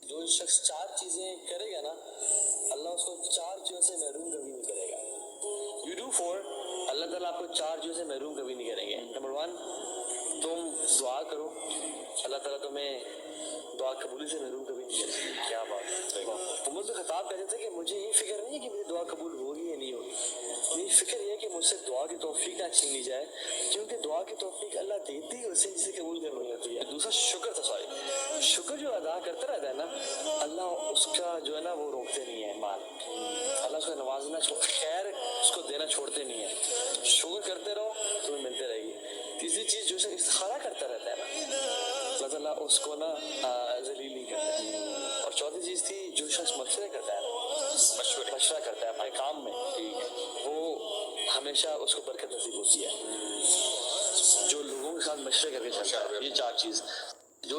जो शख्स 4 चीजें करेगा ना, अल्लाह उसको 4 चीजों से महरूम कभी नहीं करेगा। You do 4, अल्लाह ताला आपको 4 चीजों से महरूम कभी नहीं करेंगे। नंबर 1, तुम दुआ करो, अल्लाह ताला तुम्हें दुआ कबूली से महरूम कभी नहीं करेगा। क्या बात है। उमर बिन खत्ताब कहते थे कि मुझे ये फिक्र नहीं है कि मेरी दुआ कबूल होगी या नहीं होगी, मेरी फिक्र ये है कि मुझसे दुआ की तौफीक ना छीन ली जाए, क्योंकि दुआ की तौफीक अल्लाह देती है, उसे जिसे कबूल करनी होती है। दूसरा शुक्र था, सॉरी शुक्र जो अदा करता रहता है ना, अल्लाह उसका जो है ना वो रोकते नहीं है माल, अल्लाह उसका नवाजना खैर उसको देना छोड़ते नहीं है। शुक्र करते रहो, तुम्हें मिलते रहेगी। तीसरी चीज जो से इस्तिखारा करता रहता है ना, अल्लाह ताला उसको ना जलील नहीं करता। और चौथी चीज थी, जो शख्स मशवरे करता है, मशवरा करता है अपने काम में, वो हमेशा उसको बरकत नसीब होती है। जो लोगों के साथ मशवरे करके चलता है, ये 4 चीज जो